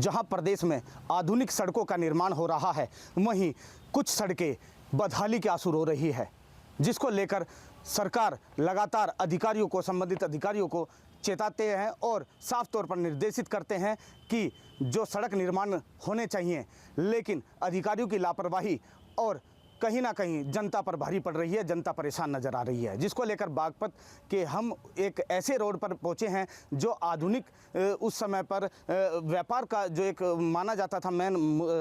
जहां प्रदेश में आधुनिक सड़कों का निर्माण हो रहा है, वहीं कुछ सड़कें बदहाली के आंसू रो रही है, जिसको लेकर सरकार लगातार अधिकारियों को, संबंधित अधिकारियों को चेताते हैं और साफ तौर पर निर्देशित करते हैं कि जो सड़क निर्माण होने चाहिए, लेकिन अधिकारियों की लापरवाही और कहीं ना कहीं जनता पर भारी पड़ रही है, जनता परेशान नज़र आ रही है, जिसको लेकर बागपत के हम एक ऐसे रोड पर पहुंचे हैं जो आधुनिक उस समय पर व्यापार का जो एक माना जाता था मेन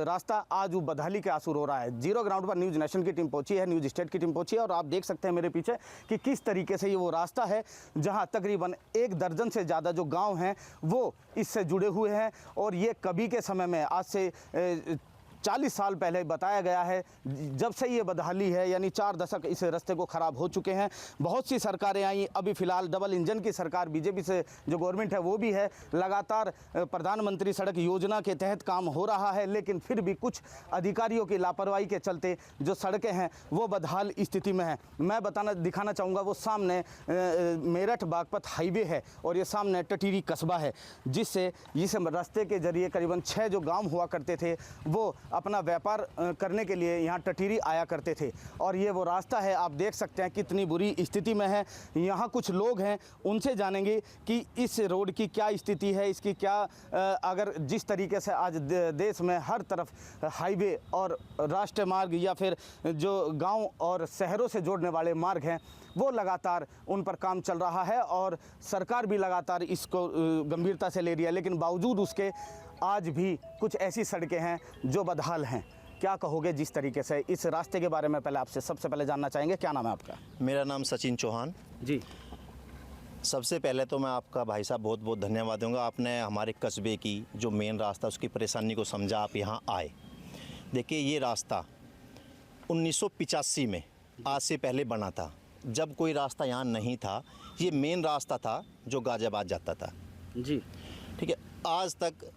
रास्ता, आज वो बदहाली के आंसू रो रहा है। जीरो ग्राउंड पर न्यूज़ नेशन की टीम पहुंची है, न्यूज़ स्टेट की टीम पहुंची है और आप देख सकते हैं मेरे पीछे कि किस तरीके से ये वो रास्ता है जहाँ तकरीबन 1 दर्जन से ज़्यादा जो गाँव हैं वो इससे जुड़े हुए हैं। और ये कभी के समय में, आज से 40 साल पहले बताया गया है, जब से ये बदहाली है, यानी 4 दशक इस रास्ते को ख़राब हो चुके हैं। बहुत सी सरकारें आई, अभी फ़िलहाल डबल इंजन की सरकार बीजेपी से जो गवर्नमेंट है वो भी है, लगातार प्रधानमंत्री सड़क योजना के तहत काम हो रहा है, लेकिन फिर भी कुछ अधिकारियों की लापरवाही के चलते जो सड़कें हैं वो बदहाल स्थिति में हैं। मैं दिखाना चाहूँगा, वो सामने मेरठ बागपत हाईवे है और ये सामने टटीरी कस्बा है, जिससे इस रास्ते के जरिए करीबन 6 जो गाँव हुआ करते थे वो अपना व्यापार करने के लिए यहाँ टटीरी आया करते थे। और ये वो रास्ता है, आप देख सकते हैं कितनी बुरी स्थिति में है। यहाँ कुछ लोग हैं, उनसे जानेंगे कि इस रोड की क्या स्थिति है, इसकी क्या अगर जिस तरीके से आज देश में हर तरफ हाईवे और राष्ट्रीय मार्ग या फिर जो गांव और शहरों से जोड़ने वाले मार्ग हैं वो लगातार उन पर काम चल रहा है और सरकार भी लगातार इसको गंभीरता से ले रही है, लेकिन बावजूद उसके आज भी कुछ ऐसी सड़कें हैं जो बदहाल हैं। क्या कहोगे जिस तरीके से इस रास्ते के बारे में? पहले आपसे सबसे पहले जानना चाहेंगे, क्या नाम है आपका? मेरा नाम सचिन चौहान जी। सबसे पहले तो मैं आपका भाई साहब बहुत बहुत धन्यवाद दूंगा, आपने हमारे कस्बे की जो मेन रास्ता उसकी परेशानी को समझा, आप यहाँ आए। देखिए ये रास्ता 1985 में आज से पहले बना था, जब कोई रास्ता यहाँ नहीं था। ये मेन रास्ता था जो गाजियाबाद जाता था जी। ठीक है, आज तक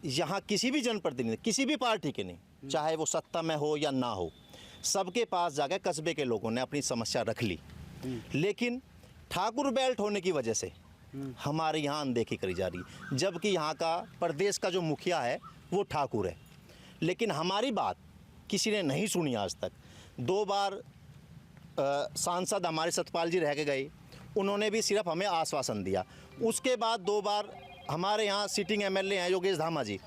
यहाँ किसी भी जनप्रतिनिधि, किसी भी पार्टी के नहीं, चाहे वो सत्ता में हो या ना हो, सबके पास जाकर कस्बे के लोगों ने अपनी समस्या रख ली। लेकिन ठाकुर बेल्ट होने की वजह से हमारे यहाँ अनदेखी करी जा रही है, जबकि यहाँ का प्रदेश का जो मुखिया है वो ठाकुर है। लेकिन हमारी बात किसी ने नहीं सुनी आज तक। 2 बार सांसद हमारे सतपाल जी रह के गए, उन्होंने भी सिर्फ हमें आश्वासन दिया। उसके बाद 2 बार हमारे यहाँ सिटिंग एमएलए हैं योगेश धामा जी,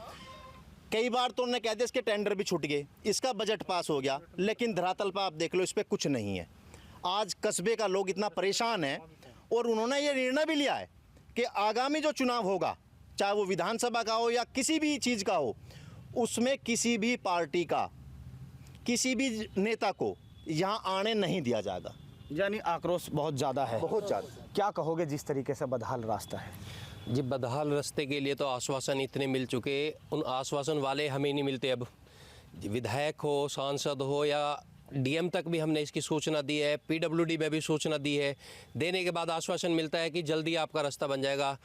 कई बार तो उन्होंने कह दिया इसके टेंडर भी छूट गए, इसका बजट पास हो गया, लेकिन धरातल पर आप देख लो इस पर कुछ नहीं है। आज कस्बे का लोग इतना परेशान है और उन्होंने ये निर्णय भी लिया है कि आगामी जो चुनाव होगा, चाहे वो विधानसभा का हो या किसी भी चीज़ का हो, उसमें किसी भी पार्टी का, किसी भी नेता को यहाँ आने नहीं दिया जाएगा। यानी आक्रोश बहुत ज़्यादा है, बहुत ज़्यादा। क्या कहोगे जिस तरीके से बदहाल रास्ता है? जी, बदहाल रास्ते के लिए तो आश्वासन इतने मिल चुके, उन आश्वासन वाले हमें नहीं मिलते। अब विधायक हो, सांसद हो या डीएम तक भी हमने इसकी सूचना दी है, पीडब्ल्यूडी में भी सूचना दी है। देने के बाद आश्वासन मिलता है कि जल्दी आपका रास्ता बन जाएगा।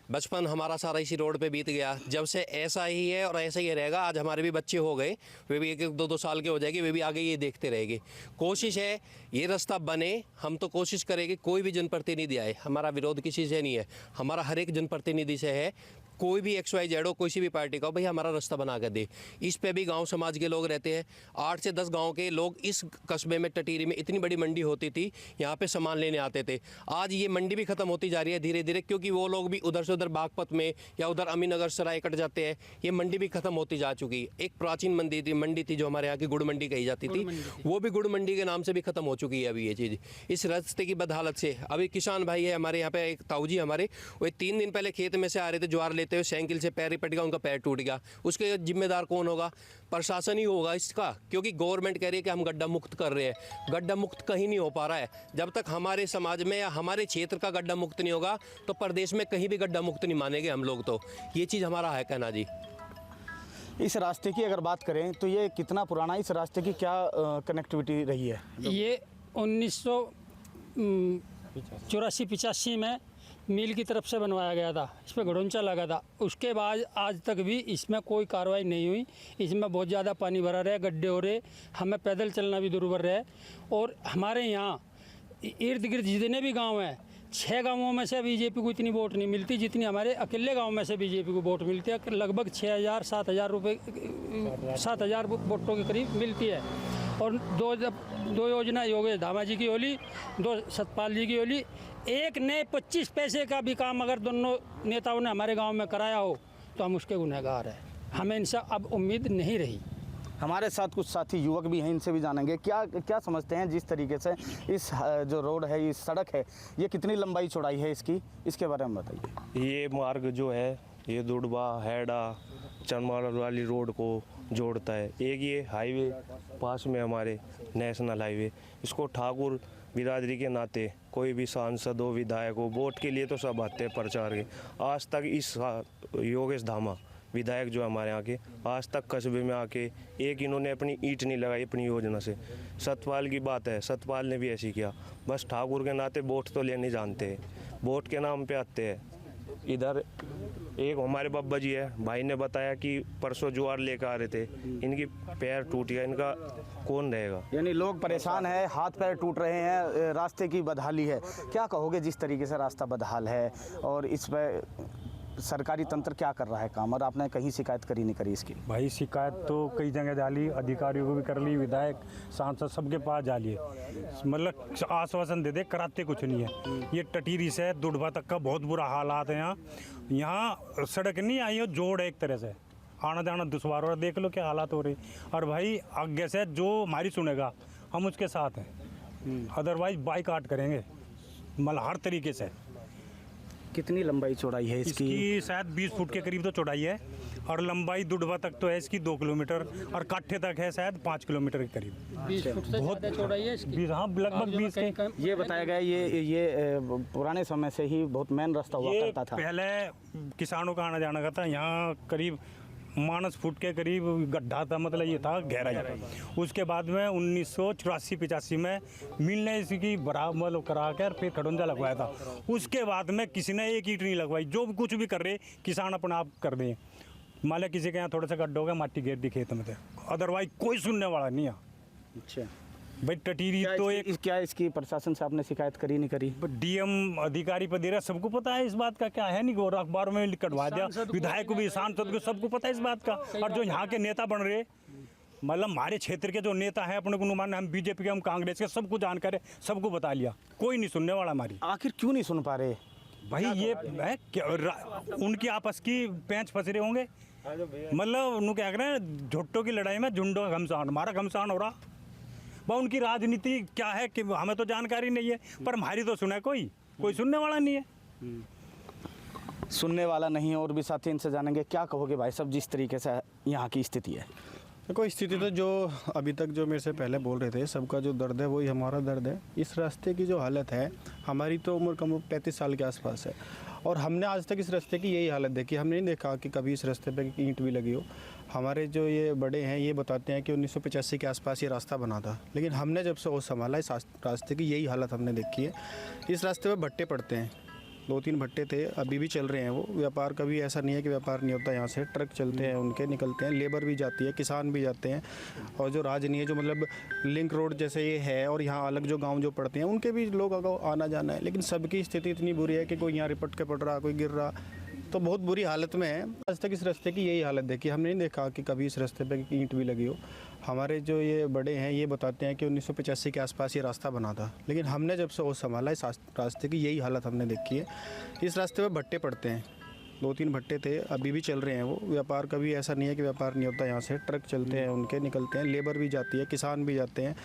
बचपन हमारा सारा इसी रोड पे बीत गया, जब से ऐसा ही है और ऐसा ही रहेगा। आज हमारे भी बच्चे हो गए, वे भी 1-2 साल के हो जाएंगे, वे भी आगे ये देखते रहेंगे। कोशिश है ये रास्ता बने, हम तो कोशिश करेंगे। कोई भी जनप्रतिनिधि आए, हमारा विरोध किसी से नहीं है, हमारा हर एक जनप्रतिनिधि से है। कोई भी XYZ हो, कोई सी भी पार्टी का हो, भाई हमारा रास्ता बना कर दे। इस पे भी गांव समाज के लोग रहते हैं। 8 से 10 गांव के लोग इस कस्बे में, टटीरी में इतनी बड़ी मंडी होती थी, यहाँ पे सामान लेने आते थे। आज ये मंडी भी ख़त्म होती जा रही है धीरे धीरे, क्योंकि वो लोग भी उधर से उधर बागपत में या उधर अमीनगर सराय कट जाते हैं। ये मंडी भी ख़त्म होती जा चुकी है। एक प्राचीन मंडी थी जो हमारे यहाँ की गुड़ मंडी कही जाती थी, वो भी गुड़ मंडी के नाम से भी ख़त्म हो चुकी है अभी ये चीज़, इस रास्ते की बदहालत से। अभी किसान भाई है हमारे यहाँ पे, एक ताऊ जी हमारे, वो 3 दिन पहले खेत में से आ रहे थे, ज्वार लेते हुए, साइकिल से पैर ही पट गया, उनका पैर टूट गया। उसके जिम्मेदार कौन होगा? प्रशासन ही होगा इसका, क्योंकि गवर्नमेंट कह रही है कि हम गड्ढा मुक्त कर रहे हैं। गड्ढा मुक्त कहीं नहीं हो पा रहा है। जब तक हमारे समाज में या हमारे क्षेत्र का गड्ढा मुक्त नहीं होगा तो प्रदेश में कहीं भी गड्ढा मुक्त नहीं मानेंगे हम लोग। तो ये चीज़ हमारा है कहना जी। इस रास्ते की अगर बात करें तो ये कितना पुराना, इस रास्ते की क्या कनेक्टिविटी रही है? ये 1984-85 में मिल की तरफ से बनवाया गया था, इस पर घड़ोंचा लगा था। उसके बाद आज तक भी इसमें कोई कार्रवाई नहीं हुई। इसमें बहुत ज़्यादा पानी भरा रहा, गड्ढे हो रहे, हमें पैदल चलना भी दुर्भर है। और हमारे यहाँ इर्द गिर्द जितने भी गांव हैं 6 गांवों में से बीजेपी को इतनी वोट नहीं मिलती जितनी हमारे अकेले गांव में से बीजेपी को वोट मिलती है। लगभग 6,000-7,000 रुपये 7,000 वोटों के करीब मिलती है। और दो योजना योगेश धामा जी की होली, 2 सतपाल जी की होली। एक ने 25 पैसे का भी काम अगर दोनों नेताओं ने हमारे गांव में कराया हो तो हम उसके गुनहगार हैं। हमें इनसे अब उम्मीद नहीं रही। हमारे साथ कुछ साथी युवक भी हैं, इनसे भी जानेंगे क्या क्या समझते हैं जिस तरीके से इस जो रोड है, ये सड़क है, ये कितनी लंबाई चौड़ाई है इसके बारे में बताइए। ये मार्ग जो है ये दुडवा हैडा चनमाल वाली रोड को जोड़ता है। एक ये हाईवे पास में हमारे नेशनल हाईवे, इसको ठाकुर बिरादरी के नाते कोई भी सांसद हो, विधायक हो, वोट के लिए तो सब आते हैं प्रचार के। आज तक इस योगेश धामा विधायक जो हमारे यहाँ के, आज तक कस्बे में आके एक इन्होंने अपनी ईंट नहीं लगाई अपनी योजना से। सतपाल की बात है, सतपाल ने भी ऐसी किया। बस ठाकुर के नाते वोट तो लेने जानते हैं, वोट के नाम पे आते हैं। इधर एक हमारे बाबा जी है, भाई ने बताया कि परसों ज्वार लेकर आ रहे थे, इनकी पैर टूट गया, इनका कौन रहेगा। यानी लोग परेशान हैं, हाथ पैर टूट रहे हैं, रास्ते की बदहाली है। क्या कहोगे जिस तरीके से रास्ता बदहाल है और इस पर सरकारी तंत्र क्या कर रहा है काम, और आपने कहीं शिकायत करी नहीं करी इसकी? भाई शिकायत तो कई जगह डाली, अधिकारियों को भी कर ली, विधायक सांसद सबके पास डाली, मतलब आश्वासन दे दे, कराते कुछ नहीं है। ये टटीरी से दुडवा तक का बहुत बुरा हालात है। यहाँ सड़क नहीं आई हो, जोड़ है एक तरह से, आना जाना दुश्वार हो रहा। देख लो क्या हालात हो रही। और भाई आगे से जो हमारी सुनेगा हम उसके साथ हैं, अदरवाइज बाइकाट करेंगे, मतलब हर तरीके से। कितनी लंबाई चौड़ाई है इसकी शायद 20 फुट के करीब तो चौड़ाई है, और लंबाई दुडवा तक तो है इसकी 2 किलोमीटर, और काठे तक है शायद 5 किलोमीटर के करीब। 20 फुट से बहुत ज़्यादा चौड़ाई है इसकी। 20, हाँ लगभग 20 के। ये बताया गया ये पुराने समय से ही बहुत मेन रास्ता हुआ ये करता था। पहले किसानों का आना जाना का था। यहाँ करीब मानस फुट के करीब गड्ढा था, मतलब ये था गहराई। उसके बाद में 1984-85 में मिल ने इसकी बराबर करा कर फिर खड़ोंजा लगवाया था। उसके बाद में किसी ने एक ईंट नहीं लगवाई। जो भी कुछ भी कर रहे किसान अपना आप कर दें। मान लिया किसी के यहाँ थोड़ा सा गड्ढा हो गया, माटी घेर दी खेत में थे, अदरवाइज कोई सुनने वाला नहीं है। अच्छा भाई टटीरी तो एक क्या इसकी प्रशासन से आपने शिकायत करी नहीं करी? डीएम अधिकारी पर दे रहा, सबको पता है इस बात का, क्या है नहीं गोरा अखबार में कटवा दिया, विधायक को भी, सांसद को, सबको पता है इस बात का। और जो यहाँ के नेता बन रहे, मतलब हमारे क्षेत्र के जो नेता हैं, अपने को नुमान, हम बीजेपी के, हम कांग्रेस के, सबको जानकर है, सबको बता लिया, कोई नहीं सुनने वाला हमारी। आखिर क्यों नहीं सुन पा रहे भाई? ये है उनकी आपस की पैंच फंस रहे होंगे, मतलब उन्होंने क्या कर रहे हैं, झुट्टों की लड़ाई में झुंडों का घमसान, हमारा घमसान हो रहा। वह उनकी राजनीति क्या है कि हमें तो जानकारी नहीं है, पर हमारी तो सुना कोई सुनने वाला नहीं है। सुनने वाला नहीं है। और भी साथी इनसे जानेंगे, क्या कहोगे भाई साहब जिस तरीके से यहाँ की स्थिति है? देखो स्थिति तो जो अभी तक जो मेरे से पहले बोल रहे थे, सबका जो दर्द है वही हमारा दर्द है। इस रास्ते की जो हालत है, हमारी तो उम्र कम 35 साल के आसपास है, और हमने आज तक इस रास्ते की यही हालत देखी। हमने नहीं देखा कि कभी इस रास्ते पे ईंट भी लगी हो। हमारे जो ये बड़े हैं ये बताते हैं कि 1985 के आसपास ये रास्ता बना था, लेकिन हमने जब से वो संभाला इस रास्ते की यही हालत हमने देखी है। इस रास्ते पे भट्टे पड़ते हैं, 2-3 भट्टे थे, अभी भी चल रहे हैं वो। व्यापार कभी ऐसा नहीं है कि व्यापार नहीं होता। यहाँ से ट्रक चलते हैं, उनके निकलते हैं, लेबर भी जाती है, किसान भी जाते हैं। और जो राजनीय जो मतलब लिंक रोड जैसे ये है, और यहाँ अलग जो गांव जो पड़ते हैं, उनके भी लोग आना जाना है। लेकिन सबकी स्थिति इतनी बुरी है कि कोई यहाँ रिपट के पड़ रहा, कोई गिर रहा, तो बहुत बुरी हालत में है। आज तक इस रास्ते की यही हालत देखी। हमने नहीं देखा कि कभी इस रास्ते पे ईंट भी लगी हो। हमारे जो ये बड़े हैं ये बताते हैं कि 1985 के आसपास ये रास्ता बना था, लेकिन हमने जब से वो संभाला इस रास्ते की यही हालत हमने देखी है। इस रास्ते पे भट्टे पड़ते हैं, 2-3 भट्टे थे, अभी भी चल रहे हैं वो। व्यापार कभी ऐसा नहीं है कि व्यापार नहीं होता। यहाँ से ट्रक चलते हैं, उनके निकलते हैं, लेबर भी जाती है, किसान भी जाते हैं।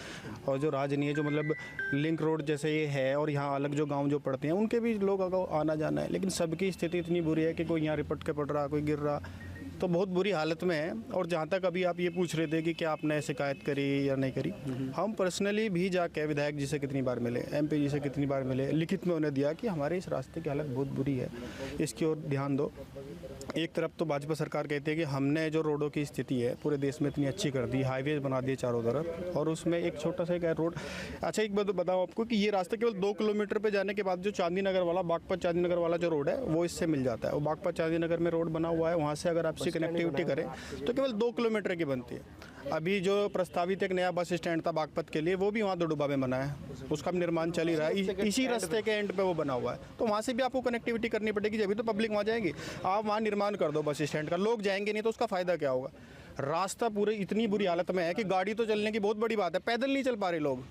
और जो राजनीय जो मतलब लिंक रोड जैसे ये है, और यहाँ अलग जो गांव जो पड़ते हैं, उनके भी लोग आना जाना है। लेकिन सबकी स्थिति इतनी बुरी है कि कोई यहाँ रिपट के पड़ रहा, कोई गिर रहा, तो बहुत बुरी हालत में है। और जहाँ तक अभी आप ये पूछ रहे थे कि क्या आपने शिकायत करी या नहीं करी, हम पर्सनली भी जाके विधायक जी से कितनी बार मिले, MP जी से कितनी बार मिले, लिखित में उन्हें दिया कि हमारे इस रास्ते की हालत बहुत बुरी है, इसकी ओर ध्यान दो। एक तरफ तो भाजपा सरकार कहती है कि हमने जो रोडों की स्थिति है पूरे देश में इतनी अच्छी कर दी, हाईवे बना दिए चारों तरफ, और उसमें एक छोटा सा एक रोड। अच्छा एक बात बताओ आपको कि ये रास्ता केवल 2 किलोमीटर पे जाने के बाद जो चांदी नगर वाला, बागपत चांदी नगर वाला जो रोड है वो इससे मिल जाता है। वो बागपत चांदी नगर में रोड बना हुआ है, वहाँ से अगर आपसे कनेक्टिविटी करें तो केवल 2 किलोमीटर की बनती है। अभी जो प्रस्तावित एक नया बस स्टैंड था बागपत के लिए, वो भी वहाँ दुडुबा में बना है, उसका भी निर्माण चल ही रहा है। इसी रास्ते के एंड पे वो बना हुआ है, तो वहाँ से भी आपको कनेक्टिविटी करनी पड़ेगी, जब भी तो पब्लिक वहाँ जाएगी। आप वहाँ निर्माण कर दो बस स्टैंड का, लोग जाएंगे नहीं तो उसका फ़ायदा क्या होगा। रास्ता पूरे इतनी बुरी हालत में है कि गाड़ी तो चलने की बहुत बड़ी बात है, पैदल नहीं चल पा रहे लोग।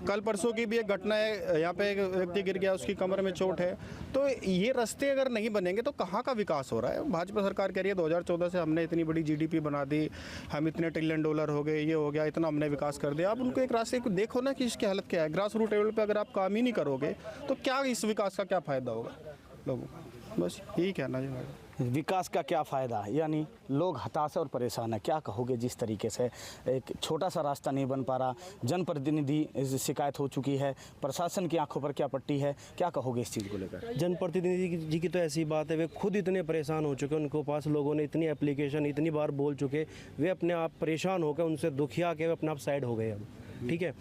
कल परसों की भी एक घटना है, यहाँ पे एक व्यक्ति गिर गया, उसकी कमर में चोट है। तो ये रास्ते अगर नहीं बनेंगे तो कहाँ का विकास हो रहा है। भाजपा सरकार कह रही है 2014 से हमने इतनी बड़ी जीडीपी बना दी, हम इतने ट्रिलियन डॉलर हो गए, ये हो गया, इतना हमने विकास कर दिया। आप उनको एक रास्ते को देखो ना कि इसकी हालत क्या है। ग्रास रूट लेवल पर अगर आप काम ही नहीं करोगे तो क्या इस विकास का क्या फ़ायदा होगा लोगों को। बस यही कहना है मेरा। विकास का क्या फ़ायदा, यानी लोग हताश और परेशान है। क्या कहोगे जिस तरीके से एक छोटा सा रास्ता नहीं बन पा रहा, जनप्रतिनिधि शिकायत हो चुकी है, प्रशासन की आंखों पर क्या पट्टी है, क्या कहोगे इस चीज़ को लेकर? जनप्रतिनिधि जी की तो ऐसी बात है, वे खुद इतने परेशान हो चुके, उनके पास लोगों ने इतनी एप्लीकेशन इतनी बार बोल चुके, वे अपने आप परेशान होकर उनसे दुखिया के वे अपने आप साइड हो गए अब। ठीक है,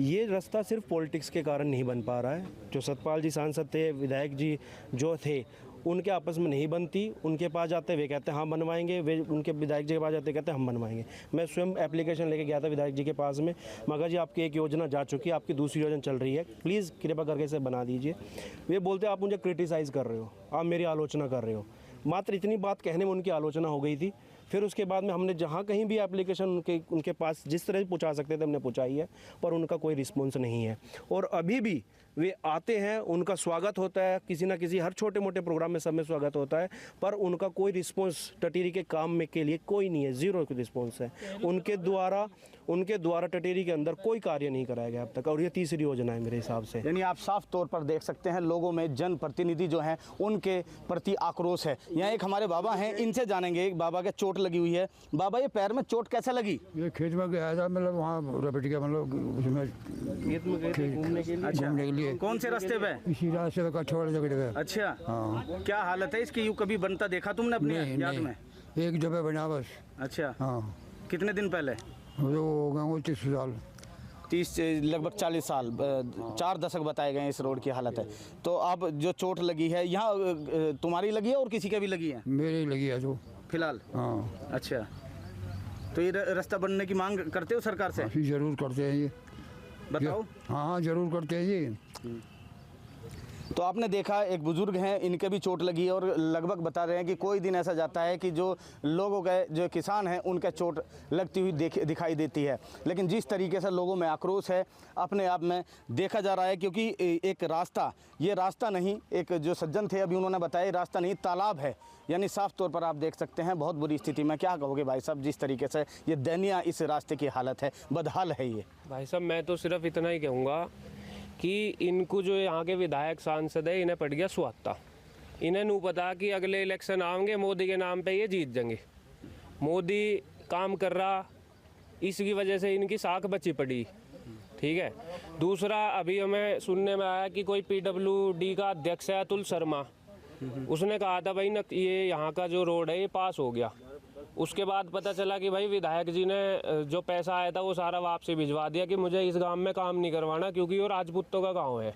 ये रास्ता सिर्फ पॉलिटिक्स के कारण नहीं बन पा रहा है। जो सतपाल जी सांसद थे, विधायक जी जो थे, उनके आपस में नहीं बनती। उनके पास जाते वे कहते हैं हाँ बनवाएंगे, वे उनके विधायक जी के पास जाते कहते हैं हम बनवाएंगे। मैं स्वयं एप्लीकेशन लेके गया था विधायक जी के पास में, मगर जी आपकी एक योजना जा चुकी है, आपकी दूसरी योजना चल रही है, प्लीज़ कृपा करके इसे बना दीजिए। वे बोलते आप मुझे क्रिटिसाइज़ कर रहे हो, आप मेरी आलोचना कर रहे हो। मात्र इतनी बात कहने में उनकी आलोचना हो गई थी। फिर उसके बाद में हमने जहाँ कहीं भी एप्लीकेशन उनके पास जिस तरह पहुँचा सकते थे हमने पहुँचाई है, पर उनका कोई रिस्पॉन्स नहीं है। और अभी भी वे आते हैं, उनका स्वागत होता है, किसी ना किसी हर छोटे मोटे प्रोग्राम में सब में स्वागत होता है, पर उनका कोई रिस्पॉन्स टटीरी के काम में के लिए कोई नहीं है, ज़ीरो रिस्पॉन्स है। उनके द्वारा टटीरी के अंदर कोई कार्य नहीं कराया गया अब तक, और ये तीसरी योजना है मेरे हिसाब से। यानी आप साफ तौर पर देख सकते हैं लोगों में जनप्रतिनिधि जो हैं उनके प्रति आक्रोश है। यहाँ एक हमारे बाबा हैं, इनसे जानेंगे। एक बाबा के चोट लगी हुई है। बाबा, ये पैर में चोट कैसे लगी? ये खेत में गया था, मतलब वहाँ रपट गया, मतलब उसमें खेत में गए थे घूमने के लिए। घूमने के लिए। कौन से रास्ते पे? इसी रास्ते पे कछुआ वाले जगह गया। अच्छा, हाँ। क्या हालत है इसकी? यूँ कभी बनता देखा तुमने अपने याद में? एक जगह बना बस। अच्छा, हाँ। कितने दिन पहले? वो हो गए वो 30 साल। 30 लगभग 40 साल, 4 दशक बताए गए इस रोड की हालत है। तो अब जो चोट लगी है यहाँ तुम्हारी लगी है और किसी के भी लगी है? मेरे लगी है जो फिलहाल। हाँ। अच्छा, तो ये रास्ता बनने की मांग करते हो सरकार से? जरूर करते हैं ये, बताओ। हाँ जरूर करते हैं ये। तो आपने देखा एक बुजुर्ग हैं, इनके भी चोट लगी है और लगभग बता रहे हैं कि कोई दिन ऐसा जाता है कि जो लोगों के जो किसान हैं उनके चोट लगती हुई दिखाई देती है। लेकिन जिस तरीके से लोगों में आक्रोश है अपने आप में देखा जा रहा है, क्योंकि एक रास्ता, ये रास्ता नहीं, एक जो सज्जन थे अभी उन्होंने बताया रास्ता नहीं तालाब है। यानी साफ तौर पर आप देख सकते हैं बहुत बुरी स्थिति में। क्या कहोगे भाई साहब जिस तरीके से ये दयनीय इस रास्ते की हालत है, बदहाल है ये? भाई साहब मैं तो सिर्फ इतना ही कहूँगा कि इनको जो यहाँ के विधायक सांसद है इन्हें पड़ गया सुहाता। इन्हें नहीं पता कि अगले इलेक्शन आएंगे मोदी के नाम पे ये जीत जाएंगे। मोदी काम कर रहा, इसकी वजह से इनकी साख बची पड़ी। ठीक है, दूसरा अभी हमें सुनने में आया कि कोई PWD का अध्यक्ष है अतुल शर्मा, उसने कहा था भाई न ये यहाँ का जो रोड है ये पास हो गया। उसके बाद पता चला कि भाई विधायक जी ने जो पैसा आया था वो सारा वापसी भिजवा दिया कि मुझे इस गांव में काम नहीं करवाना क्योंकि वो राजपूतों का गांव है।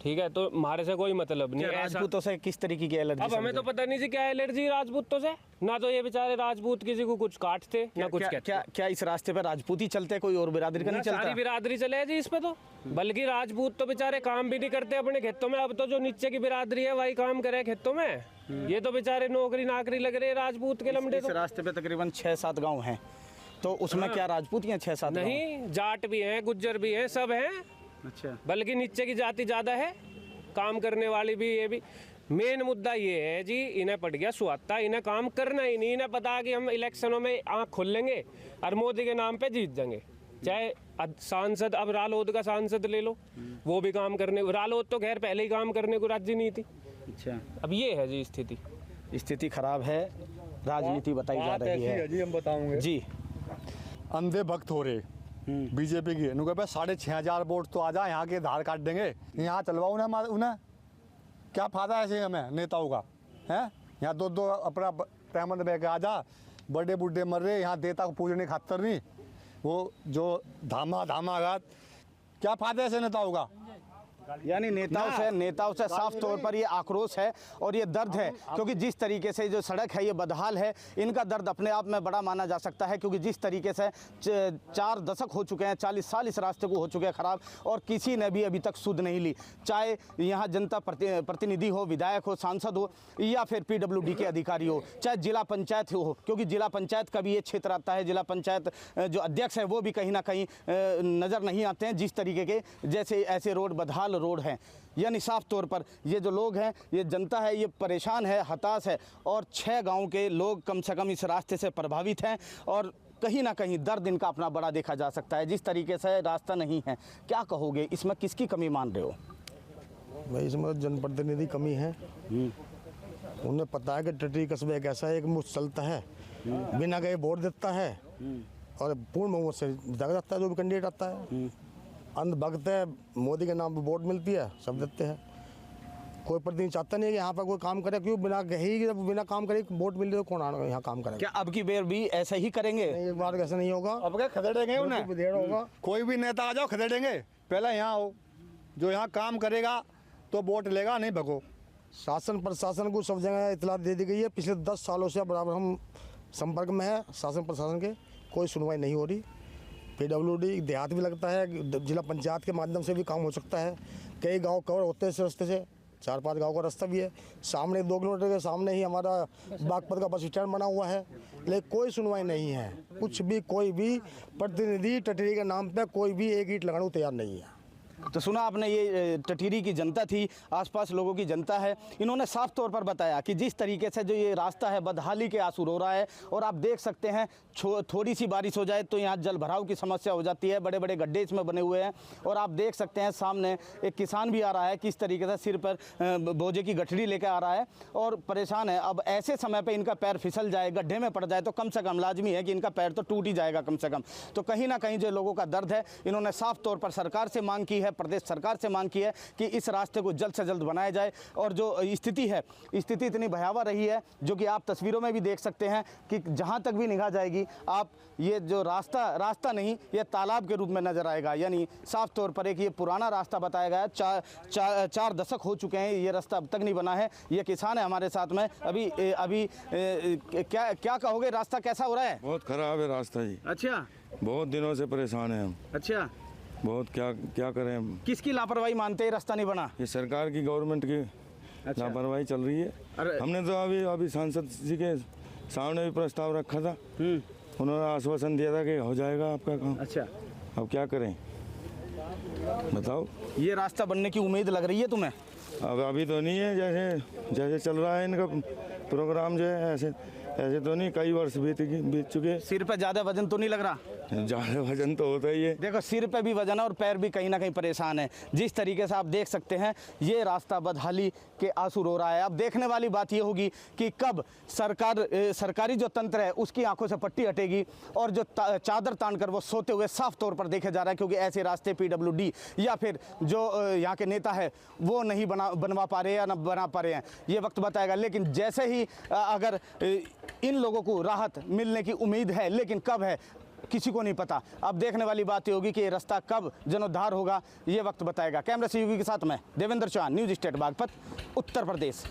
ठीक है, तो हमारे से कोई मतलब नहीं। राजपूतों से किस तरीके की एलर्जी? अब हमें तो पता नहीं थी क्या एलर्जी राजपूतों से, ना तो ये बेचारे राजपूत किसी को कुछ काटते ना कुछ कहते। क्या इस रास्ते पर राजपूती चलते, कोई और बिरादरी का नहीं चलता? सारी बिरादरी चले जी इस पे तो, बल्कि राजपूत तो बेचारे काम भी नहीं करते अपने खेतों में। अब तो जो नीचे की बिरादरी है वही काम करे खेतों में, ये तो बेचारे नौकरी नाकरी लग रहे राजपूत के लमडे। इस रास्ते पे तकरीबन 6-7 गाँव हैं, तो उसमें क्या राजपूत हैं? 6-7 नहीं, जाट भी हैं, गुज्जर भी हैं, सब हैं। अच्छा, बल्कि नीचे की जाति ज्यादा है, काम करने वाली भी। ये भी मेन मुद्दा ये है जी, इन्हें पड़ गया सुहाता, इन्हें काम करना ही नहीं। इन्हें पता है कि हम इलेक्शनों में आँख खोल लेंगे और मोदी के नाम पे जीत जाएंगे। चाहे सांसद, अब रालोद का सांसद ले लो, वो भी काम करने, रालोद तो खैर पहले ही काम करने को राजी नहीं थी। अच्छा, अब ये है जी स्थिति। स्थिति खराब है, राजनीति बताई जा रही है जी। हम बताऊंगे जी। अंधे भक्त हो रहे बीजेपी की, उनको पे 6,500 वोट तो आ जाए, यहाँ के आधार कार्ड देंगे, यहाँ चलवाओ उन्हें क्या फायदा है ऐसे हमें नेताओं का है? यहाँ दो अपना पैमंद बह के आ जा, बड़े बूढ़े मर रहे, यहाँ देता को पूजने खातर नहीं, वो जो धामा घात, क्या फायदा है ऐसे नेताओं का? यानी नेताओं से साफ तौर पर ये आक्रोश है और ये दर्द है, क्योंकि जिस तरीके से जो सड़क है ये बदहाल है, इनका दर्द अपने आप में बड़ा माना जा सकता है, क्योंकि जिस तरीके से 4 दशक हो चुके हैं, 40 साल इस रास्ते को हो चुके हैं खराब, और किसी ने भी अभी तक सुध नहीं ली, चाहे यहाँ जनता प्रतिनिधि हो, विधायक हो, सांसद हो, या फिर PWD के अधिकारी हो, चाहे जिला पंचायत हो, क्योंकि जिला पंचायत का भी ये क्षेत्र आता है। जिला पंचायत जो अध्यक्ष है वो भी कहीं ना कहीं नज़र नहीं आते हैं, जिस तरीके के जैसे ऐसे रोड बदहाल रोड हैं। यानी साफ तौर पर ये जो लोग हैं, ये जनता है, ये परेशान है, हताश है, और 6 गांव के लोग कम से कम इस रास्ते से प्रभावित हैं, और कहीं ना कहीं दर्द इनका अपना बड़ा देखा जा सकता है। जिस तरीके से रास्ता नहीं है, क्या कहोगे, इसमें किसकी कमी मान रहे हो? भाई इसमें जनप्रतिनिधि कमी है। उन्हें पता है कि टटी कस्बा एक ऐसा एक मुफ्त चलता है, बिना गए वोट देता है और पूर्ण बहुमत से जिता जाता है जो भी कैंडिडेट आता है। अंधभक्त है, मोदी के नाम पर वोट मिलती है, सब देते हैं। कोई प्रतिनिधि चाहता नहीं है कि यहाँ पर कोई काम करे, क्यों बिना कहीं जब बिना काम करे वोट मिल रही तो कौन यहाँ काम करेगा? क्या अब की बेर भी ऐसा ही करेंगे? एक बार ऐसा नहीं होगा, अब क्या खदेड़ेंगे उन्हें? होगा। कोई भी नेता आ जाओ खदेड़ेंगे, पहले यहाँ हो, जो यहाँ काम करेगा तो वोट लेगा, नहीं भगो। शासन प्रशासन को सब जगह इतला दे दी गई है। पिछले 10 सालों से बराबर हम संपर्क में है शासन प्रशासन के, कोई सुनवाई नहीं हो रही। PWD देहात भी लगता है, जिला पंचायत के माध्यम से भी काम हो सकता है। कई गांव कवर होते हैं इस रास्ते से, 4-5 गांव का रास्ता भी है। सामने 2 किलोमीटर के सामने ही हमारा बागपत का बस स्टैंड बना हुआ है, लेकिन कोई सुनवाई नहीं है। कुछ भी कोई भी प्रतिनिधि टटरी के नाम पर कोई भी एक ईंट लगाने को तैयार नहीं है। तो सुना आपने, ये टटीरी की जनता थी, आसपास लोगों की जनता है, इन्होंने साफ तौर पर बताया कि जिस तरीके से जो ये रास्ता है बदहाली के आंसू रो रहा है, और आप देख सकते हैं थोड़ी सी बारिश हो जाए तो यहाँ जल भराव की समस्या हो जाती है, बड़े बड़े गड्ढे इसमें बने हुए हैं। और आप देख सकते हैं सामने एक किसान भी आ रहा है, किस तरीके से सिर पर बोझे की गठरी लेकर आ रहा है और परेशान है। अब ऐसे समय पर इनका पैर फिसल जाए, गड्ढे में पड़ जाए तो कम से कम लाजमी है कि इनका पैर तो टूट ही जाएगा कम से कम। तो कहीं ना कहीं जो लोगों का दर्द है, इन्होंने साफ तौर पर सरकार से मांग की है, प्रदेश सरकार से मांग की है कि इस रास्ते को जल्द से जल्द बनाया जाए। और जो स्थिति है, स्थिति इतनी भयावह रही है, जो कि आप तस्वीरों में भी देख सकते हैं कि जहां तक भी निगाह जाएगी आप ये जो रास्ता नहीं, ये तालाब के रूप में नजर आएगा। यानी साफ तौर पर एक ये पुराना रास्ता बताया गया है, 4 दशक हो चुके हैं, ये रास्ता अब तक नहीं बना है। ये किसान है हमारे साथ में, अभी क्या कहोगे, रास्ता कैसा हो रहा है? बहुत खराब है रास्ता जी। अच्छा, बहुत दिनों से परेशान है हम। अच्छा, बहुत क्या करें हम? किसकी लापरवाही मानते हैं रास्ता नहीं बना? ये सरकार की, गवर्नमेंट की लापरवाही चल रही है। हमने तो अभी सांसद जी के सामने भी प्रस्ताव रखा था, उन्होंने आश्वासन दिया था कि हो जाएगा आपका काम। अच्छा, अब क्या करें बताओ? ये रास्ता बनने की उम्मीद लग रही है तुम्हें? अब अभी तो नहीं है, जैसे चल रहा है इनका प्रोग्राम जो है, ऐसे तो नहीं। कई वर्ष बीत चुके। सिर पे ज्यादा वजन तो नहीं लग रहा? ज़्यादा वजन तो होता ही है। देखो, सिर पे भी वजन है और पैर भी कहीं ना कहीं परेशान है। जिस तरीके से आप देख सकते हैं, ये रास्ता बदहाली के आंसू रो रहा है। अब देखने वाली बात ये होगी कि कब सरकारी जो तंत्र है उसकी आंखों से पट्टी हटेगी और जो चादर तान कर वो सोते हुए साफ तौर पर देखे जा रहा है, क्योंकि ऐसे रास्ते PWD या फिर जो यहाँ के नेता है वो नहीं बनवा पा रहे हैं या न बना पा रहे हैं। ये वक्त बताएगा। लेकिन जैसे ही अगर इन लोगों को राहत मिलने की उम्मीद है, लेकिन कब है किसी को नहीं पता। अब देखने वाली बात ये होगी कि ये रास्ता कब जीर्णोद्धार होगा, ये वक्त बताएगा। कैमरा सहयोगी के साथ मैं देवेंद्र चौहान, न्यूज स्टेट बागपत, उत्तर प्रदेश।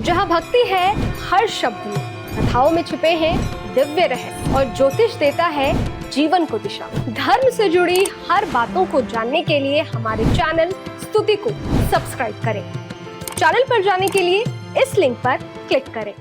जहां भक्ति है हर शब्द में, कथाओं में छुपे हैं दिव्य रहस्य और ज्योतिष देता है जीवन को दिशा। धर्म से जुड़ी हर बातों को जानने के लिए हमारे चैनल स्तुति को सब्सक्राइब करें। चैनल पर जाने के लिए इस लिंक पर क्लिक करें।